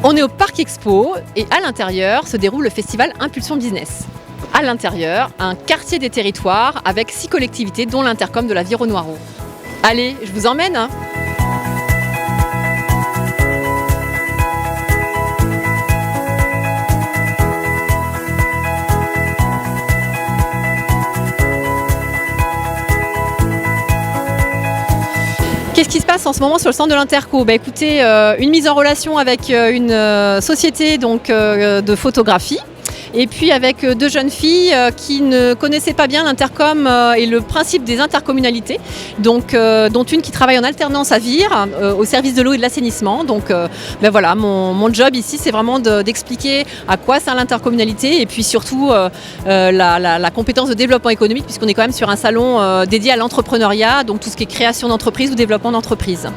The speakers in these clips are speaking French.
On est au Parc Expo et à l'intérieur se déroule le festival Impulsion Business. À l'intérieur, un quartier des territoires avec 6 collectivités dont l'Intercom de la Viron-Noireau. Allez, je vous emmène hein. Qu'est-ce qui se passe en ce moment sur le centre de l'Interco ? Écoutez, une mise en relation avec une société de photographie. Et puis avec 2 jeunes filles qui ne connaissaient pas bien l'Intercom et le principe des intercommunalités, dont une qui travaille en alternance à Vire, au service de l'eau et de l'assainissement. Voilà, mon job ici, c'est vraiment d'expliquer à quoi sert l'intercommunalité et puis surtout la compétence de développement économique, puisqu'on est quand même sur un salon dédié à l'entrepreneuriat, donc tout ce qui est création d'entreprise ou développement d'entreprise.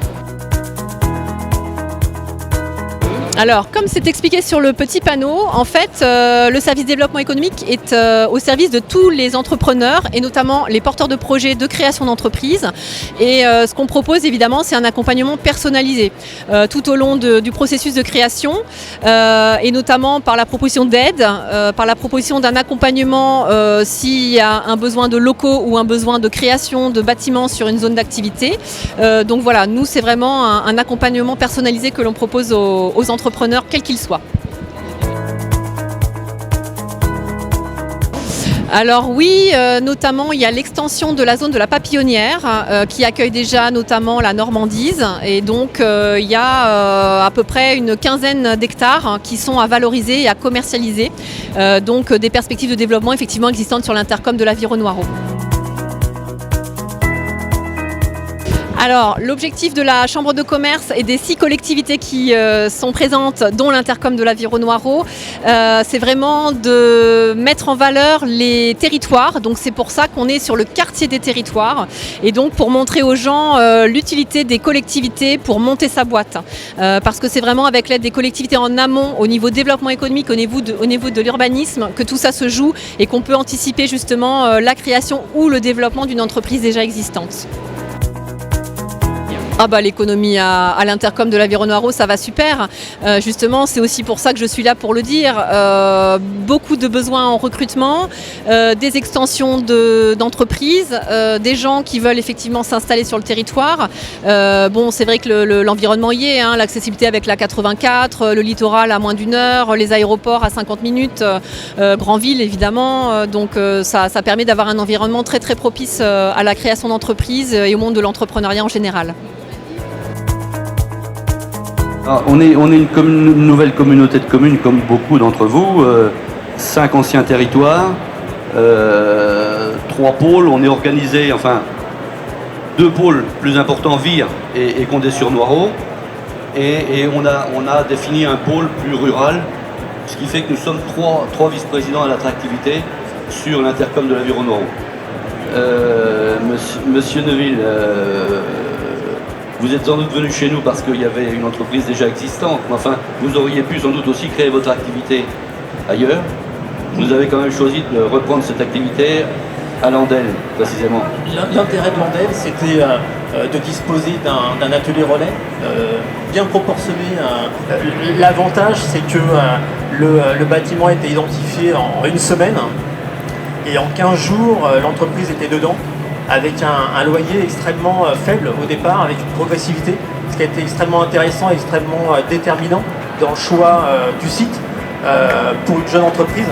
Alors, comme c'est expliqué sur le petit panneau, en fait, le service développement économique est au service de tous les entrepreneurs et notamment les porteurs de projets de création d'entreprise. Et ce qu'on propose, évidemment, c'est un accompagnement personnalisé tout au long du processus de création et notamment par la proposition d'aide, par la proposition d'un accompagnement s'il y a un besoin de locaux ou un besoin de création de bâtiments sur une zone d'activité. Donc voilà, nous, c'est vraiment un accompagnement personnalisé que l'on propose aux entrepreneurs, quels qu'ils soient. Alors oui, notamment il y a l'extension de la zone de la Papillonnière qui accueille déjà notamment la Normandise et donc il y a à peu près une quinzaine d'hectares qui sont à valoriser et à commercialiser. Donc des perspectives de développement effectivement existantes sur l'Intercom de la Viron-Noireau. Alors, l'objectif de la Chambre de commerce et des 6 collectivités qui sont présentes, dont l'Intercom de la Viron-Noireau, c'est vraiment de mettre en valeur les territoires. Donc c'est pour ça qu'on est sur le quartier des territoires et donc pour montrer aux gens l'utilité des collectivités pour monter sa boîte. Parce que c'est vraiment avec l'aide des collectivités en amont, au niveau développement économique, au niveau de l'urbanisme, que tout ça se joue et qu'on peut anticiper justement la création ou le développement d'une entreprise déjà existante. L'économie à l'Intercom de la Viron-Noireau, ça va super. Justement, c'est aussi pour ça que je suis là pour le dire. Beaucoup de besoins en recrutement, des extensions d'entreprises, des gens qui veulent effectivement s'installer sur le territoire. C'est vrai que l'environnement y est, hein, l'accessibilité avec la 84, le littoral à moins d'1 heure, les aéroports à 50 minutes, Granville évidemment. Ça permet d'avoir un environnement très très propice à la création d'entreprises et au monde de l'entrepreneuriat en général. Alors, on est une nouvelle communauté de communes comme beaucoup d'entre vous, 5 anciens territoires, 3 pôles, on est organisé, 2 pôles plus importants, Vire et Condé-sur-Noireau, et on a défini un pôle plus rural, ce qui fait que nous sommes 3 vice-présidents à l'attractivité sur l'Intercom de la Viron-Noireau. Monsieur Neuville, vous êtes sans doute venu chez nous parce qu'il y avait une entreprise déjà existante, mais vous auriez pu sans doute aussi créer votre activité ailleurs. Vous avez quand même choisi de reprendre cette activité à Landel, précisément. L'intérêt de Landel, c'était de disposer d'un atelier relais bien proportionné. L'avantage, c'est que le bâtiment était identifié en 1 semaine et en 15 jours, l'entreprise était dedans, avec un loyer extrêmement faible au départ, avec une progressivité, ce qui a été extrêmement intéressant et extrêmement déterminant dans le choix du site pour une jeune entreprise.